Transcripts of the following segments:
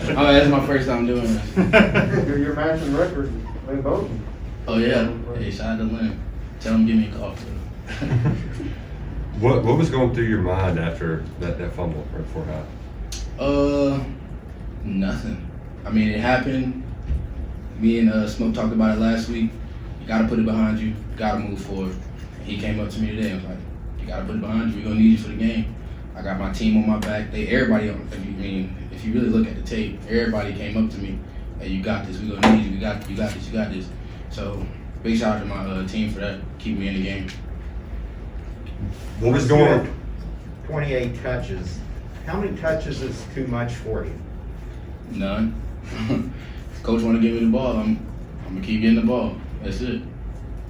Oh, that's my first time doing this. You're matching record, they both. Oh yeah. Hey, shout out to Lynn. Tell him give me a call. What was going through your mind after that fumble right before half? Nothing. I mean, it happened. Me and Smoke talked about it last week. You gotta put it behind you. You gotta move forward. He came up to me today and was like, "You gotta put it behind you. We're gonna need you for the game." I got my team on my back. Everybody on. If you really look at the tape, everybody came up to me. Hey, you got this. We're gonna need you. You got this. You got this. So big shout out to my team for that, keeping me in the game. What was going on? 28 touches. How many touches is too much for you? None. Coach want to give me the ball. I'm gonna keep getting the ball. That's it.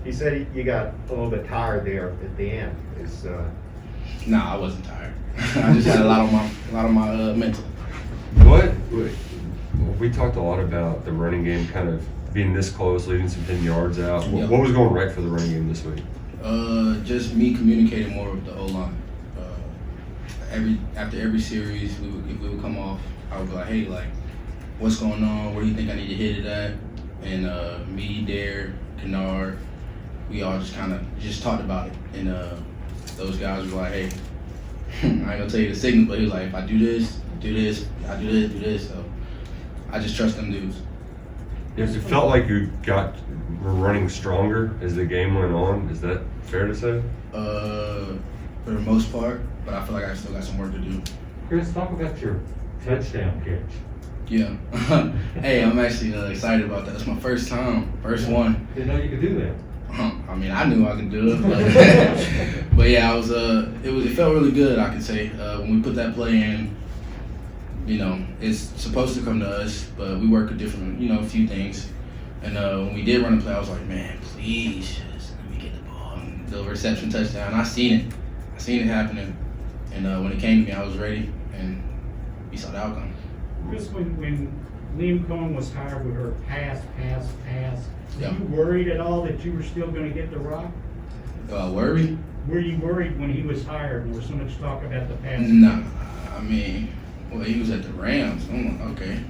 He said you got a little bit tired there at the end. Nah, I wasn't tired. I just had a lot on my mental. What? We talked a lot about the running game kind of being this close, leaving some 10 yards out. Yep. What was going right for the running game this week? Just me communicating more with the O-line. After every series, if we would come off, I would be like, hey, like, what's going on? Where do you think I need to hit it at? And me, Dare, Kennard, we all just kind of talked about it. And those guys were like, hey, I ain't gonna tell you the signal, but he was like, if I do this, I do this. So I just trust them dudes. It felt like you were running stronger as the game went on. Is that fair to say? For the most part, but I feel like I still got some work to do. Chris, talk about your touchdown catch. Yeah. Hey, I'm actually excited about that. It's my first time, first one. Didn't know you could do that. I mean, I knew I could do it, but yeah, I was. It felt really good. I could say when we put that play in. You know, it's supposed to come to us, but we work a different, a few things. And when we did run the play, I was like, man, please, just let me get the ball. And the reception touchdown, I seen it happening. And when it came to me, I was ready, and we saw the outcome. Chris, when Liam Cohen was tired, we heard pass. Yeah. Were you worried at all that you were still going to get the rock? Worried? Were you worried when he was tired and there was so much talk about the pass? Nah, I mean, well, he was at the Rams. I'm like, okay.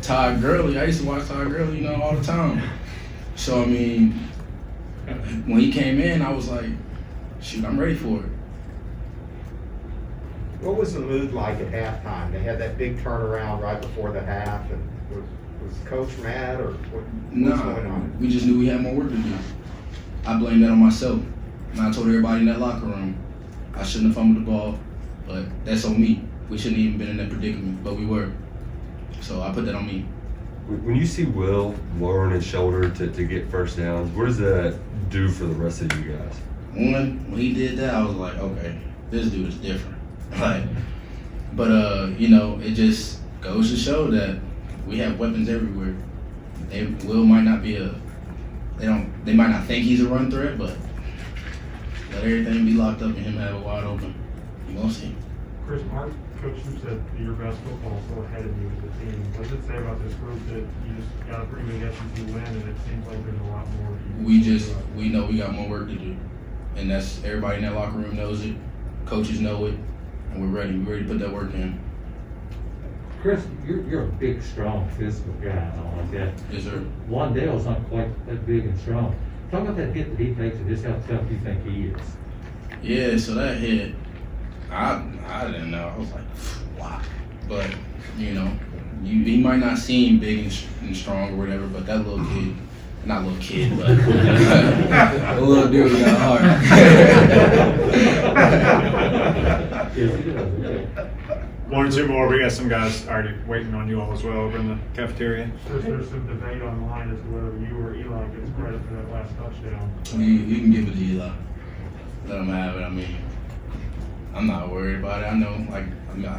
Todd Gurley, I used to watch Todd Gurley, all the time. So, I mean, when he came in, I was like, shoot, I'm ready for it. What was the mood like at halftime? They had that big turnaround right before the half, and was Coach mad or what's going on? We just knew we had more work to do. I blamed that on myself. And I told everybody in that locker room, I shouldn't have fumbled the ball, but that's on me. We shouldn't even been in that predicament, but we were. So I put that on me. When you see Will lowering his shoulder to get first downs, what does that do for the rest of you guys? When he did that, I was like, okay, this dude is different. But it just goes to show that we have weapons everywhere. Will might not be they might not think he's a run threat, but let everything be locked up and him have it wide open. You gonna see. Chris, Mark, Coach said your best football is still ahead of you as a team. What does it say about this group that you just got a pretty big SEC win and it seems like there's a lot more? We know we got more work to do, and that's everybody in that locker room knows it. Coaches know it, and we're ready. We're ready to put that work in. Chris, you're a big, strong, physical guy and all like that. Yes, sir. Wandale's not quite that big and strong. Talk about that hit that he takes and just how tough you think he is. Yeah, so that hit, I didn't know. I was like, wow. But, he might not seem big and strong or whatever, but that little kid, not little kid, but the little dude got hard. Yes, he does. One or two more. We got some guys already waiting on you all as well over in the cafeteria. There's some debate online as to whether you or Eli gets credit for that last touchdown. You can give it to Eli. Let him have it. I mean, I'm not worried about it. I know, like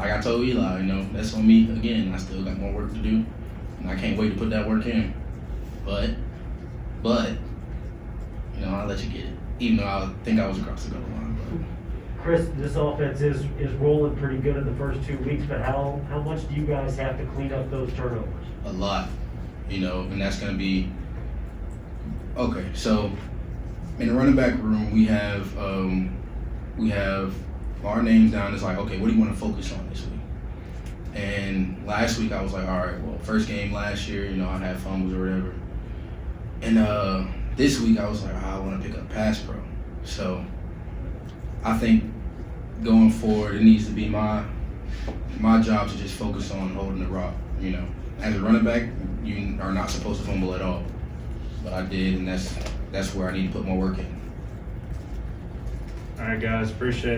I told Eli, that's on me again. I still got more work to do, and I can't wait to put that work in. But, I'll let you get it, even though I think I was across the goal line. Chris, this offense is rolling pretty good in the first 2 weeks, but how much do you guys have to clean up those turnovers? A lot, and that's going to be okay. So in the running back room, we have our names down. It's like, okay, what do you want to focus on this week? And last week I was like, all right, well, first game last year, you know, I had fumbles or whatever. And this week I was like, I want to pick up pass pro. So I think going forward, it needs to be my job to just focus on holding the rock. You know, as a running back, you are not supposed to fumble at all, but I did, and that's where I need to put more work in. All right, guys, appreciate